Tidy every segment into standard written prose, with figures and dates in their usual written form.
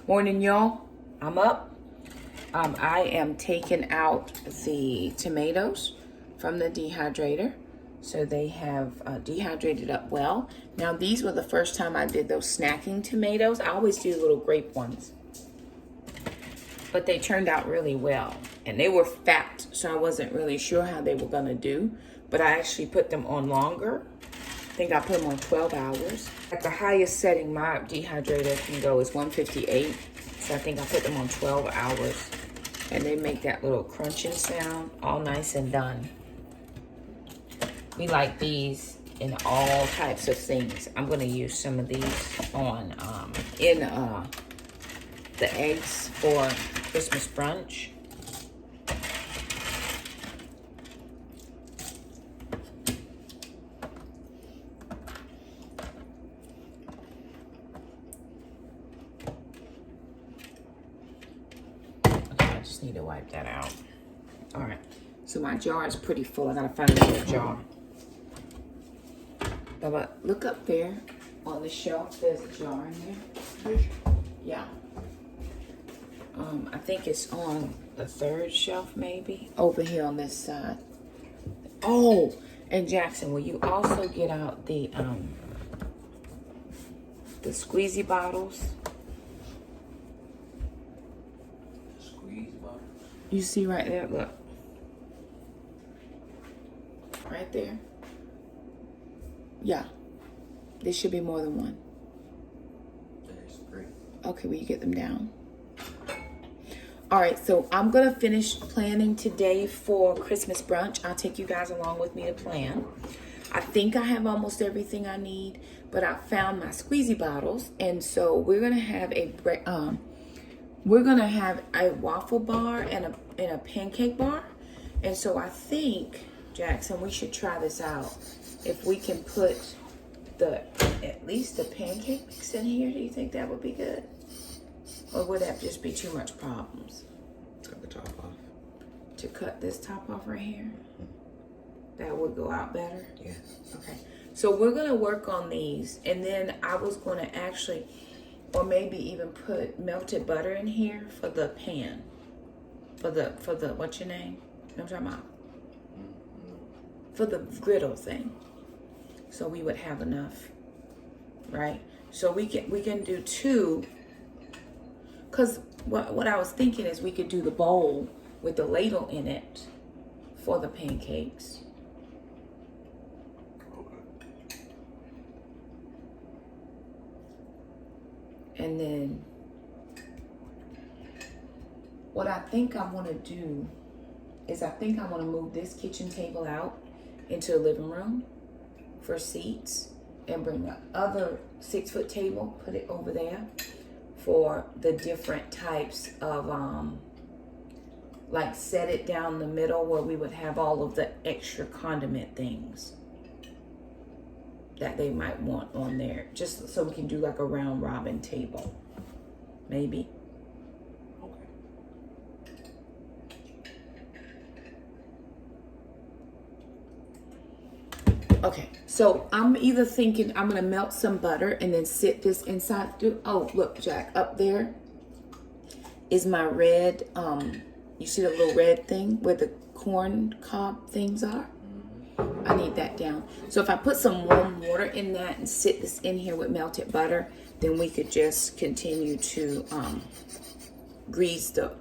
Morning, y'all. I'm up. I am taking out the tomatoes from the dehydrator. So they have dehydrated up well. Now, these were the first time I did those snacking tomatoes. I always do little grape ones. But they turned out really well. And they were fat, so I wasn't really sure how they were going to do. But I actually put them on longer. I think I put them on 12 hours. At the highest setting my dehydrator can go is 158. So I think I put them on 12 hours. And they make that little crunching sound, all nice and done. We like these in all types of things. I'm gonna use some of these on in the eggs for Christmas brunch. Need to wipe that out. All right, so my jar is pretty full. I gotta find another jar. But look up there on the shelf. There's a jar in there. Yeah. I think it's on the third shelf, maybe over here on this side. Oh, and Jackson, will you also get out the squeezy bottles? You see right there, look. Right there. Yeah. There should be more than one. There's 3. Okay, will you get them down? All right, so I'm gonna finish planning today for Christmas brunch. I'll take you guys along with me to plan. I think I have almost everything I need, but I found my squeezy bottles, and so we're gonna have a waffle bar and a pancake bar. And so I think, Jackson, we should try this out. If we can put at least the pancake mix in here, do you think that would be good? Or would that just be too much problems? Cut the top off. To cut this top off right here? That would go out better? Yeah. Okay. So we're gonna work on these, and then I was gonna actually, or maybe even put melted butter in here for the pan. For the what's your name? You know what I'm talking about? For the griddle thing. So we would have enough, right? So we can do 2. Cause what I was thinking is we could do the bowl with the ladle in it for the pancakes. And then what I think I want to do is I think I want to move this kitchen table out into the living room for seats and bring the other 6-foot table, put it over there for the different types of, like set it down the middle where we would have all of the extra condiment things that they might want on there, just so we can do like a round robin table, maybe. Okay, so I'm either thinking I'm gonna melt some butter and then sit this inside. Oh, look, Jack, up there is my red, you see the little red thing where the corn cob things are? I need that down. So if I put some warm water in that and sit this in here with melted butter, then we could just continue to grease the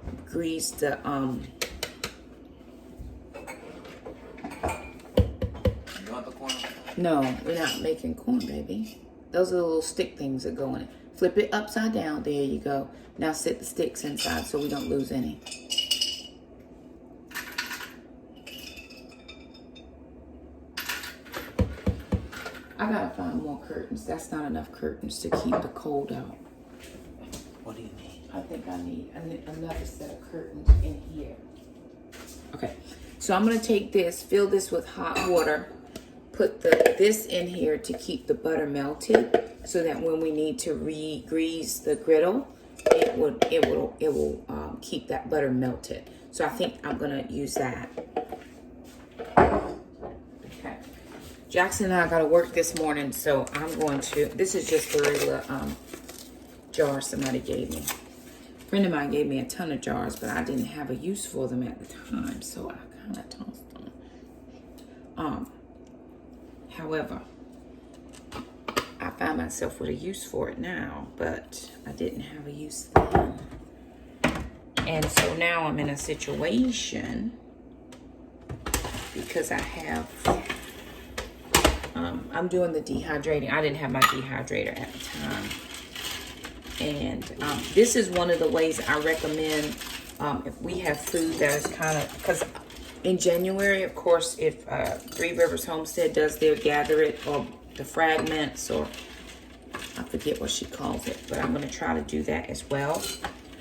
No, we're not making corn, baby. Those are the little stick things that go in it. Flip it upside down. There you go. Now sit the sticks inside so we don't lose any. I gotta find more curtains. That's not enough curtains to keep the cold out. What do you need? I think I need another set of curtains in here. Okay, so I'm gonna take this, fill this with hot water, put this in here to keep the butter melted, so that when we need to re-grease the griddle, it will keep that butter melted. So I think I'm gonna use that. Okay. Jackson and I got to work this morning, so I'm going to, this is just the regular jar somebody gave me. friend of mine gave me a ton of jars, but I didn't have a use for them at the time, so I kind of tossed them. However, I find myself with a use for it now, but I didn't have a use then. And so now I'm in a situation because I have, I'm doing the dehydrating. I didn't have my dehydrator at the time. And this is one of the ways I recommend if we have food that is kind of, because in January, of course, if Three Rivers Homestead does their gather it or the fragments, or I forget what she calls it, but I'm going to try to do that as well.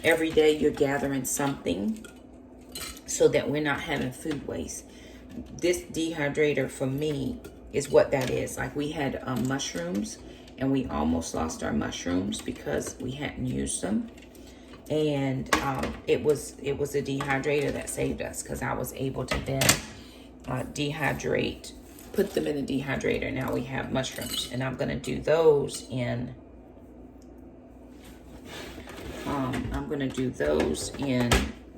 Every day you're gathering something so that we're not having food waste. This dehydrator for me is what that is. Like we had mushrooms, and we almost lost our mushrooms because we hadn't used them. And it was a dehydrator that saved us, because I was able to then dehydrate, put them in the dehydrator. Now we have mushrooms, and I'm gonna do those in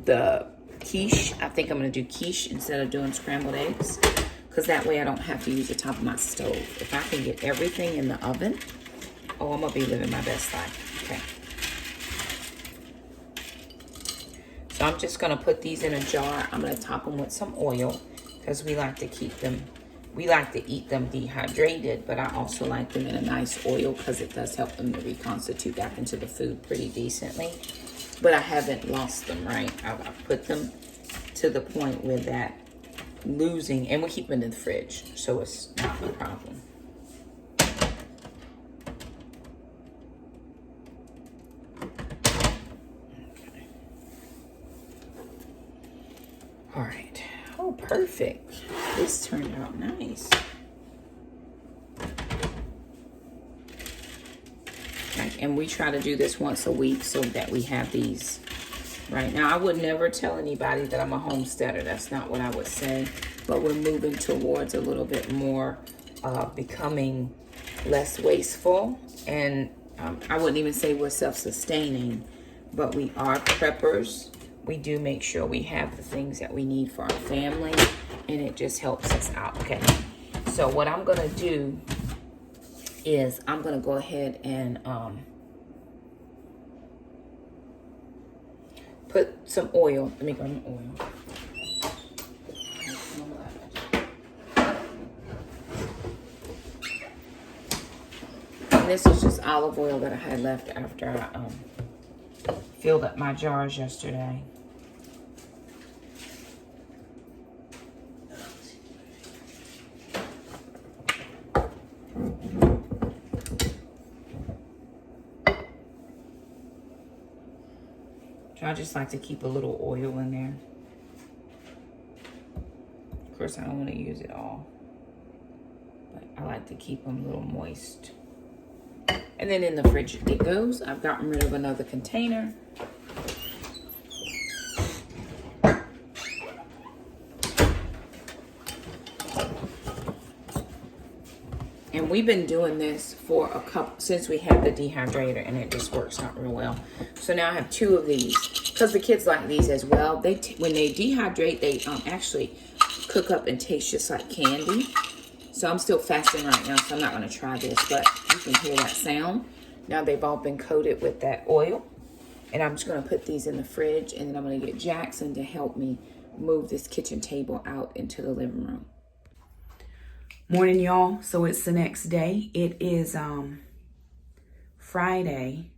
the quiche. I think I'm gonna do quiche instead of doing scrambled eggs, because that way I don't have to use the top of my stove. If I can get everything in the oven, oh, I'm gonna be living my best life. Okay. So I'm just gonna put these in a jar. I'm gonna top them with some oil, because we like to keep them, we like to eat them dehydrated, but I also like them in a nice oil because it does help them to reconstitute back into the food pretty decently. But I haven't lost them, right? I've put them to the point where that losing, and we keep them in the fridge, so it's not a problem. Okay. All right. Oh, perfect. This turned out nice. And we try to do this once a week so that we have these. Right now, I would never tell anybody that I'm a homesteader. That's not what I would say. But we're moving towards a little bit more becoming less wasteful. And I wouldn't even say we're self-sustaining, but we are preppers. We do make sure we have the things that we need for our family, and it just helps us out. Okay, so what I'm gonna do is I'm gonna go ahead and put some oil. Let me grab my oil. And this is just olive oil that I had left after I filled up my jars yesterday. So I just like to keep a little oil in there. Of course, I don't want to use it all, but I like to keep them a little moist. And then in the fridge it goes. I've gotten rid of another container. And we've been doing this for a couple, since we had the dehydrator, and it just works out real well. So now I have 2 of these, because the kids like these as well. They when they dehydrate, they actually cook up and taste just like candy. So I'm still fasting right now, so I'm not going to try this, but you can hear that sound. Now they've all been coated with that oil. And I'm just going to put these in the fridge, and then I'm going to get Jackson to help me move this kitchen table out into the living room. Morning, y'all. So it's the next day. It is Friday,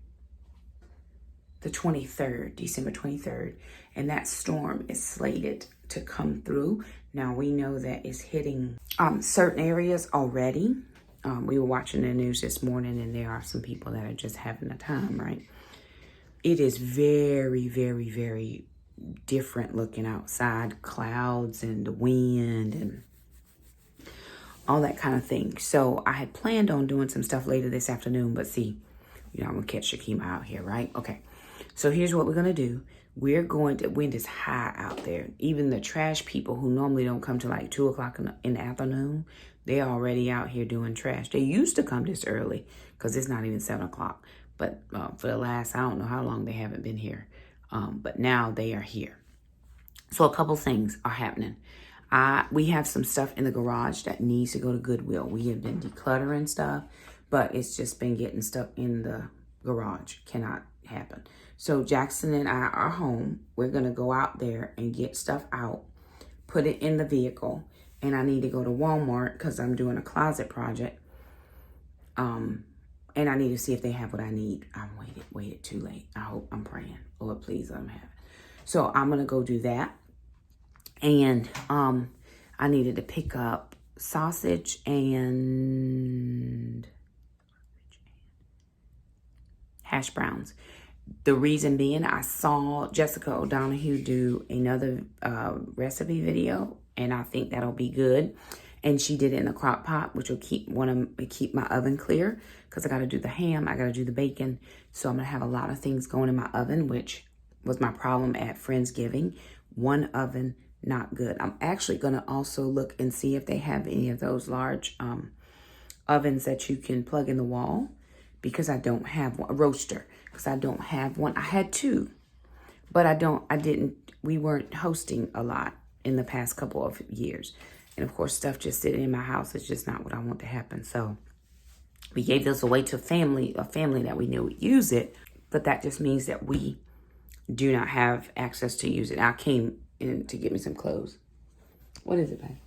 the 23rd, December 23rd. And that storm is slated to come through. Now we know that it's hitting certain areas already. We were watching the news this morning, and there are some people that are just having a time, right? It is very, very, very different looking outside. Clouds and the wind and all that kind of thing. So I had planned on doing some stuff later this afternoon, but see, you know, I'm gonna catch Shakema out here, right? Okay, so here's what we're gonna do. We're going to, wind is high out there. Even the trash people who normally don't come to like 2 o'clock in the afternoon, they're already out here doing trash. They used to come this early because it's not even 7 o'clock. But for the last, I don't know how long, they haven't been here. But now they are here. So a couple things are happening. We have some stuff in the garage that needs to go to Goodwill. We have been decluttering stuff, but it's just been getting stuck in the garage. Cannot happen. So Jackson and I are home. We're going to go out there and get stuff out, put it in the vehicle. And I need to go to Walmart because I'm doing a closet project. And I need to see if they have what I need. I waited too late. I'm praying. Lord, please let them have it. So I'm going to go do that. And I needed to pick up sausage and hash browns. The reason being, I saw Jessica O'Donoghue do another recipe video, and I think that'll be good. And she did it in a crock pot, which will keep my oven clear, because I got to do the ham, I got to do the bacon. So I'm going to have a lot of things going in my oven, which was my problem at Friendsgiving. One oven, not good. I'm actually going to also look and see if they have any of those large ovens that you can plug in the wall, because I don't have one. A roaster, because I don't have one. I had two, but we weren't hosting a lot in the past couple of years. And of course, stuff just sitting in my house is just not what I want to happen. So we gave those away to a family that we knew would use it, but that just means that we do not have access to use it. I came in to get me some clothes. What is it, babe?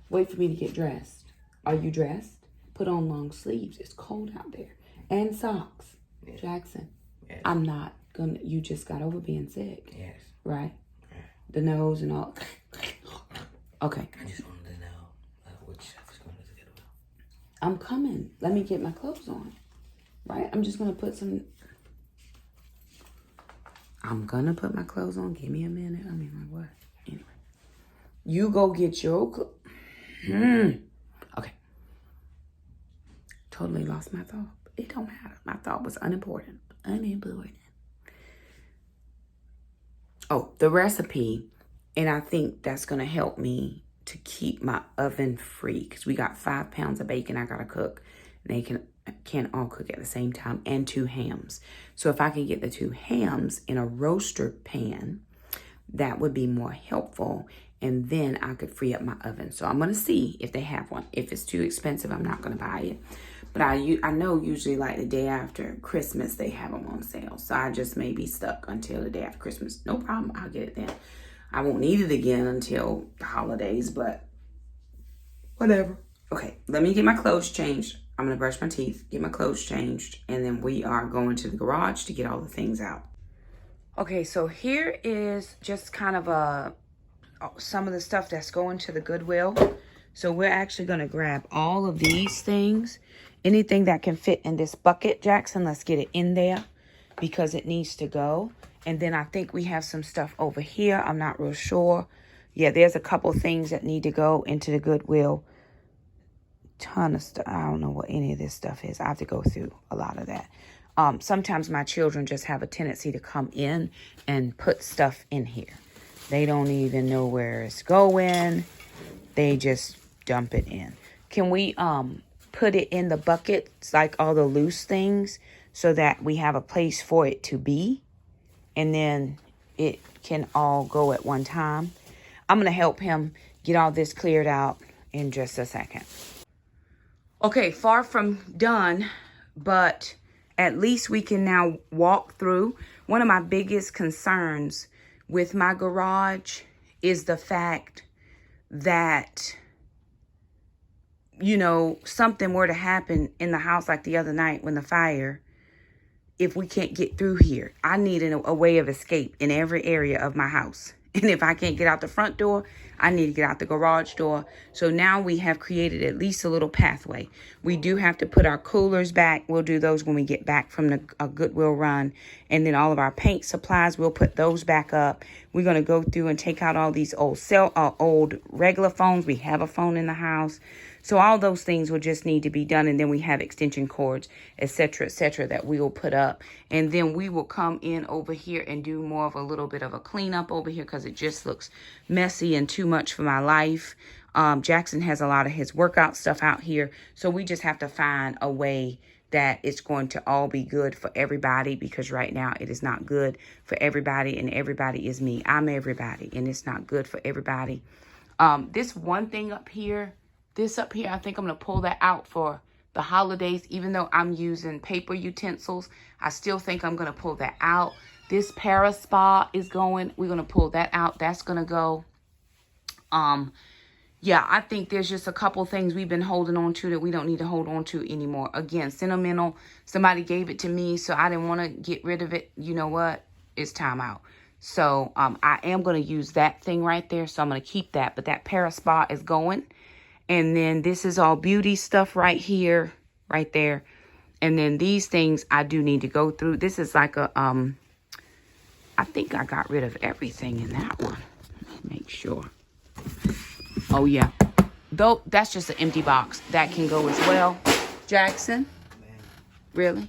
Wait for me to get dressed. Are you dressed? Put on long sleeves. It's cold out there. And socks. Yes. Jackson. Yes. I'm not gonna, you just got over being sick. Yes. Right? The nose and all. Okay. I just wanted to know which stuff is going to the Goodwill. I'm coming. Let me get my clothes on. Right? I'm just gonna put some. I'm gonna put my clothes on. Give me a minute. I mean, like what? Anyway. You go get your Okay. Totally lost my thought. It don't matter. My thought was unimportant. Unimportant. Oh, the recipe. And I think that's going to help me to keep my oven free. Because we got 5 pounds of bacon I got to cook. They can't all cook at the same time. And 2 hams. So if I can get the 2 hams in a roaster pan, that would be more helpful. And then I could free up my oven. So I'm going to see if they have one. If it's too expensive, I'm not going to buy it. But I know usually like the day after Christmas, they have them on sale. So I just may be stuck until the day after Christmas. No problem. I'll get it then. I won't need it again until the holidays, but whatever. Okay, let me get my clothes changed. I'm going to brush my teeth, get my clothes changed, and then we are going to the garage to get all the things out. Okay, so here is just kind of some of the stuff that's going to the Goodwill. So we're actually going to grab all of these things. Anything that can fit in this bucket, Jackson, let's get it in there because it needs to go. And then I think we have some stuff over here. I'm not real sure. Yeah, there's a couple things that need to go into the Goodwill. Ton of stuff. I don't know what any of this stuff is. I have to go through a lot of that. Sometimes my children just have a tendency to come in and put stuff in here. They don't even know where it's going. They just dump it in. Can we put it in the buckets, like all the loose things, so that we have a place for it to be? And then it can all go at one time. I'm going to help him get all this cleared out in just a second. Okay, far from done, but at least we can now walk through. One of my biggest concerns with my garage is the fact that, you know, something were to happen in the house like the other night when the fire. If we can't get through here, I need a way of escape in every area of my house. And if I can't get out the front door, I need to get out the garage door. So now we have created at least a little pathway. We do have to put our coolers back. We'll do those when we get back from the Goodwill run. And then all of our paint supplies, we'll put those back up. We're going to go through and take out all these old regular phones. We have a phone in the house. So all those things will just need to be done. And then we have extension cords, et cetera, that we will put up. And then we will come in over here and do more of a little bit of a cleanup over here because it just looks messy and too much for my life. Jackson has a lot of his workout stuff out here. So we just have to find a way that it's going to all be good for everybody, because right now it is not good for everybody, and everybody is me. I'm everybody, and it's not good for everybody. This one thing up here, I think I'm going to pull that out for the holidays. Even though I'm using paper utensils, I still think I'm going to pull that out. This para spa is going. We're going to pull that out. That's going to go. Yeah, I think there's just a couple things we've been holding on to that we don't need to hold on to anymore. Again, sentimental. Somebody gave it to me, so I didn't want to get rid of it. You know what? It's time out. So I am going to use that thing right there. So I'm going to keep that. But that para spa is going. And then this is all beauty stuff right here, right there. And then these things I do need to go through. This is like a, I think I got rid of everything in that one. Let me make sure. Oh, yeah. Though that's just an empty box. That can go as well. Jackson? Really?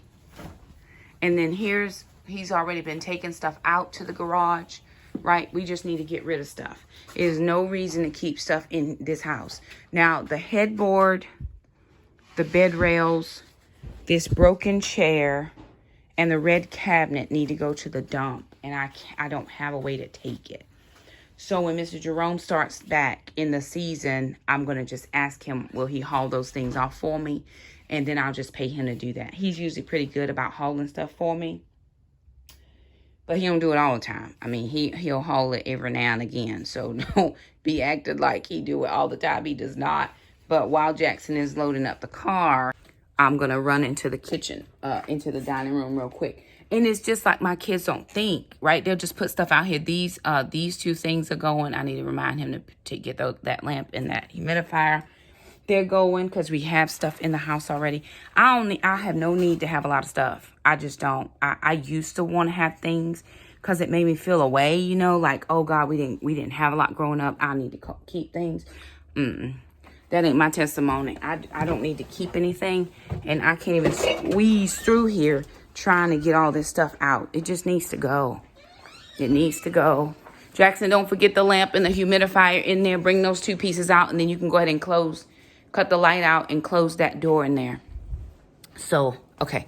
And then he's already been taking stuff out to the garage, right? We just need to get rid of stuff. There's no reason to keep stuff in this house. Now, the headboard, the bed rails, this broken chair, and the red cabinet need to go to the dump. And I don't have a way to take it. So when Mr. Jerome starts back in the season, I'm going to just ask him, will he haul those things off for me? And then I'll just pay him to do that. He's usually pretty good about hauling stuff for me. But he don't do it all the time. I mean, he'll haul it every now and again. So don't be acting like he do it all the time. He does not. But while Jackson is loading up the car, I'm going to run into the kitchen, into the dining room real quick. And it's just like my kids don't think, right? They'll just put stuff out here. These two things are going. I need to remind him to get that lamp and that humidifier. They're going because we have stuff in the house already. I have no need to have a lot of stuff. I just don't. I used to want to have things because it made me feel away, you know, like, oh God, we didn't have a lot growing up. I need to keep things. That ain't my testimony. I don't need to keep anything, and I can't even squeeze through here trying to get all this stuff out. It just needs to go. It needs to go. Jackson, don't forget the lamp and the humidifier in there. Bring those two pieces out, and then you can go ahead and cut the light out and close that door in there. So, okay.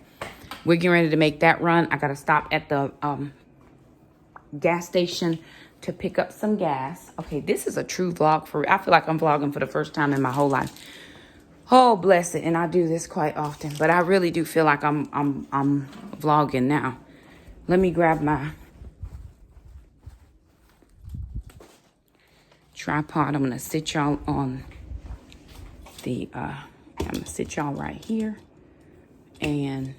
We're getting ready to make that run. I got to stop at the gas station to pick up some gas. Okay, this is a true vlog I feel like I'm vlogging for the first time in my whole life. Oh, bless it. And I do this quite often, but I really do feel like I'm vlogging now. Let me grab my tripod. I'm going to sit y'all on the, I'm going to sit y'all right here. And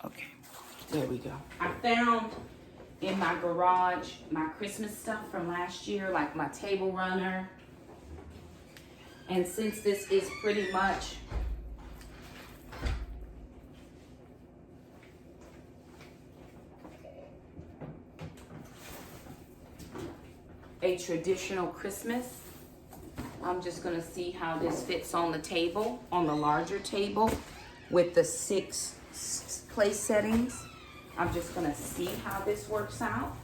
okay, there we go. I found in my garage my Christmas stuff from last year, like my table runner. And since this is pretty much a traditional Christmas, I'm just gonna see how this fits on the table, on the larger table with the 6 place settings. I'm just gonna see how this works out.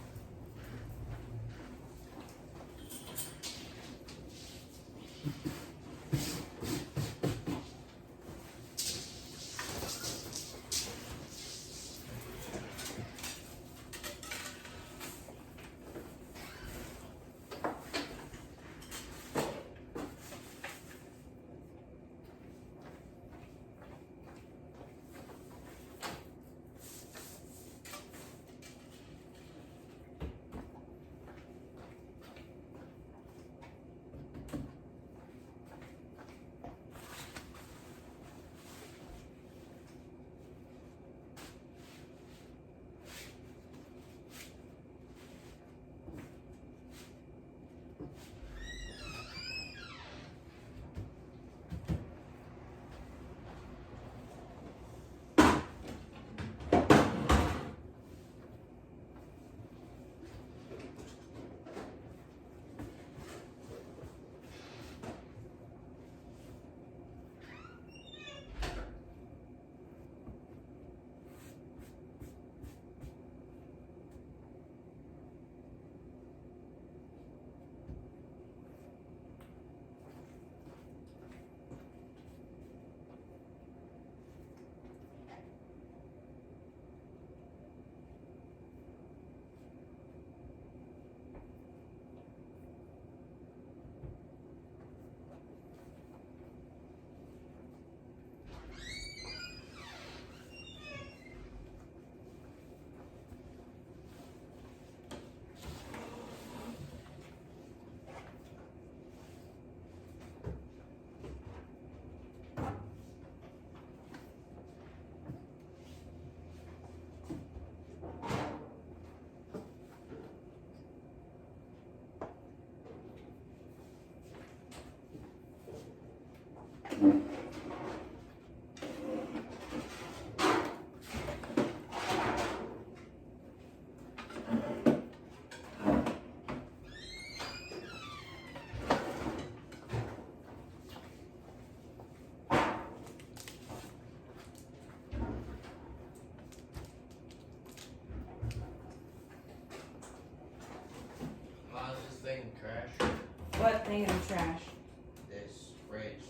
What thing in the trash? This fridge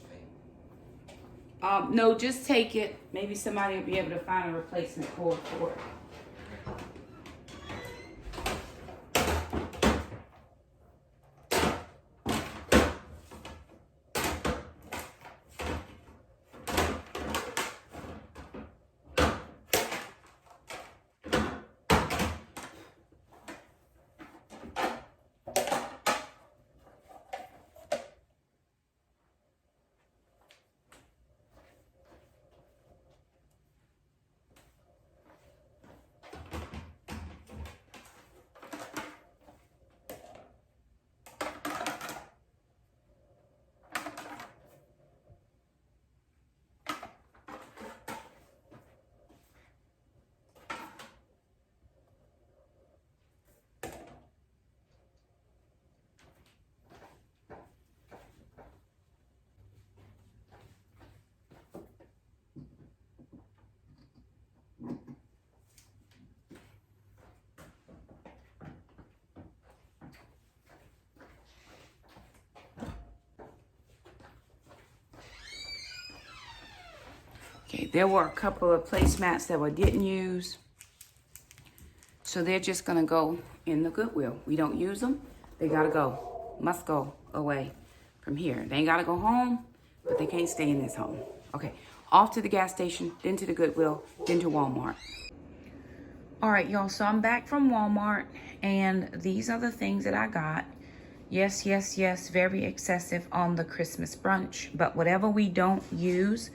thing. No, just take it. Maybe somebody will be able to find a replacement cord for it. Okay, there were a couple of placemats that we didn't use. So they're just gonna go in the Goodwill. We don't use them. They gotta go, must go away from here. They ain't gotta go home, but they can't stay in this home. Okay, off to the gas station, then to the Goodwill, then to Walmart. All right, y'all, so I'm back from Walmart, and these are the things that I got. Yes, yes, yes, very excessive on the Christmas brunch, but whatever we don't use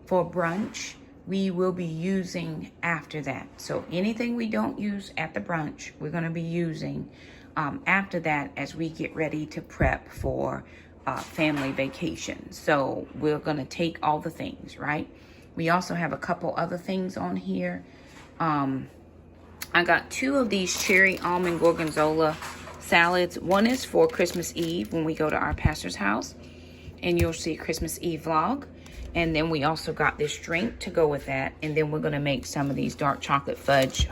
for brunch, we will be using after that. So anything we don't use at the brunch, we're gonna be using after that as we get ready to prep for family vacation. So we're gonna take all the things, right? We also have a couple other things on here. I got 2 of these cherry almond gorgonzola salads. One is for Christmas Eve when we go to our pastor's house, and you'll see Christmas Eve vlog. And then we also got this drink to go with that. And then we're gonna make some of these dark chocolate fudge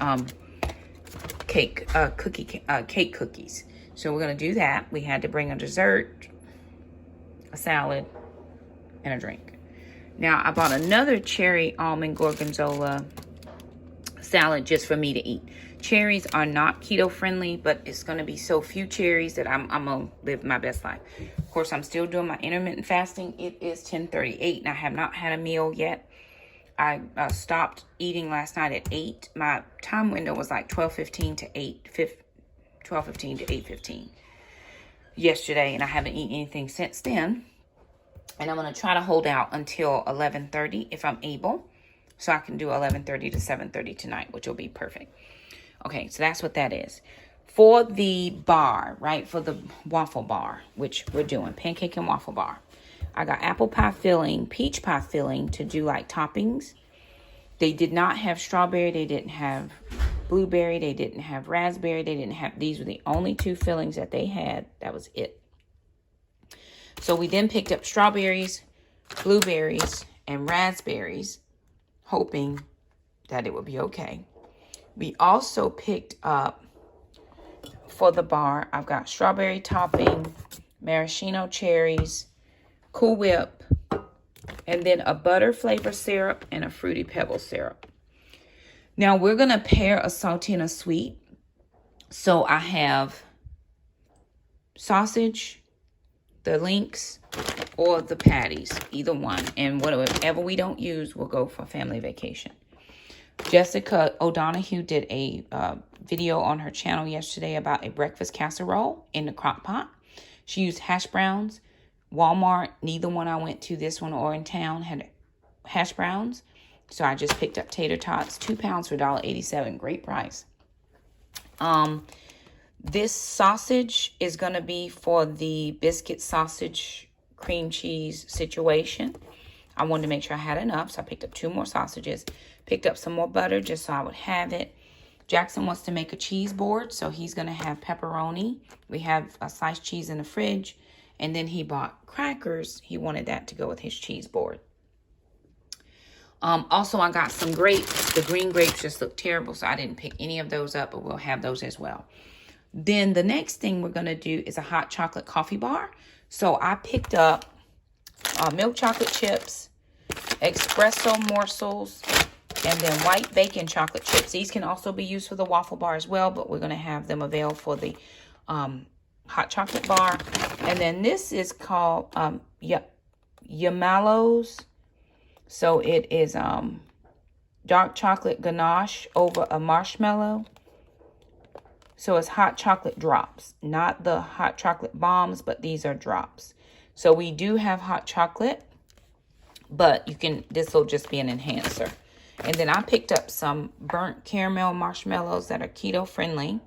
cake cookies. So we're gonna do that. We had to bring a dessert, a salad, and a drink. Now I bought another cherry almond gorgonzola salad just for me to eat. Cherries are not keto friendly, but it's gonna be so few cherries that I'm gonna live my best life. Of course, I'm still doing my intermittent fasting. It is 10:38 and I have not had a meal yet. I stopped eating last night at 8. My time window was like 12:15 to 8:15 yesterday, and I haven't eaten anything since then. And I'm gonna try to hold out until 11:30 if I'm able, so I can do 11:30 to 7:30 tonight, which will be perfect. Okay, so that's what that is. For the bar, right, for the waffle bar, which we're doing, pancake and waffle bar, I got apple pie filling, peach pie filling to do like toppings. They did not have strawberry, they didn't have blueberry, they didn't have raspberry, they didn't have, these were the only 2 fillings that they had. That was it. So we then picked up strawberries, blueberries, and raspberries, hoping that it would be okay. We also picked up, for the bar, I've got strawberry topping, maraschino cherries, Cool Whip, and then a butter flavor syrup and a fruity pebble syrup. Now we're going to pair a salty and a sweet. So I have sausage, the links, or the patties, either one. And whatever we don't use, we'll go for family vacation. Jessica O'Donoghue did a video on her channel yesterday about a breakfast casserole in the crock pot. She used hash browns. Walmart, neither one I went to, this one or in town, had hash browns. So I just picked up tater tots, 2 pounds for $1.87. Great price. This sausage is going to be for the biscuit sausage cream cheese situation. I wanted to make sure I had enough, so I picked up 2 more sausages. Picked up some more butter just so I would have it. Jackson wants to make a cheese board, so he's going to have pepperoni. We have a sliced cheese in the fridge. And then he bought crackers. He wanted that to go with his cheese board. Also, I got some grapes. The green grapes just look terrible, so I didn't pick any of those up, but we'll have those as well. Then the next thing we're going to do is a hot chocolate coffee bar. So I picked up milk chocolate chips, espresso morsels, and then white bacon chocolate chips. These can also be used for the waffle bar as well, but we're going to have them available for the hot chocolate bar. And then this is called Yamallows. So it is dark chocolate ganache over a marshmallow. So it's hot chocolate drops, not the hot chocolate bombs, but these are drops. So we do have hot chocolate, but this will just be an enhancer. And then I picked up some burnt caramel marshmallows that are keto friendly.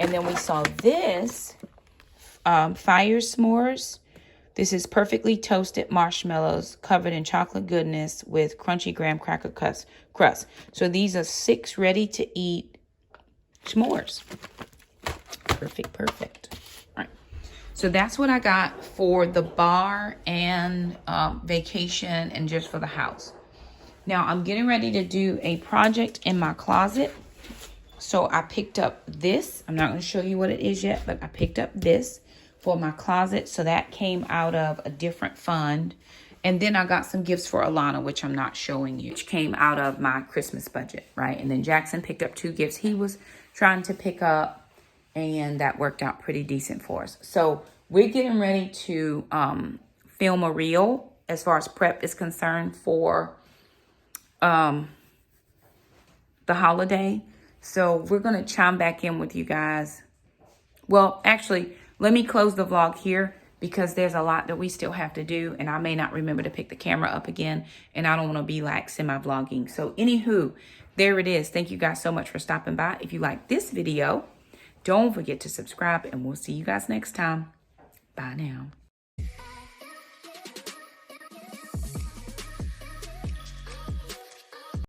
And then we saw this fire s'mores. This is perfectly toasted marshmallows covered in chocolate goodness with crunchy graham cracker crust. So these are 6 ready to eat s'mores. Perfect. All right. So that's what I got for the bar and vacation and just for the house. Now I'm getting ready to do a project in my closet. So I picked up this. I'm not going to show you what it is yet, but I picked up this for my closet. So that came out of a different fund. And then I got some gifts for Alana, which I'm not showing you, which came out of my Christmas budget, right? And then Jackson picked up 2 gifts he was trying to pick up, and that worked out pretty decent for us. So we're getting ready to film a reel as far as prep is concerned for the holiday. So we're going to chime back in with you guys. Well, actually, let me close the vlog here because there's a lot that we still have to do, and I may not remember to pick the camera up again, and I don't want to be like semi-vlogging. So anywho, there it is. Thank you guys so much for stopping by. If you like this video, don't forget to subscribe, and we'll see you guys next time. Bye now.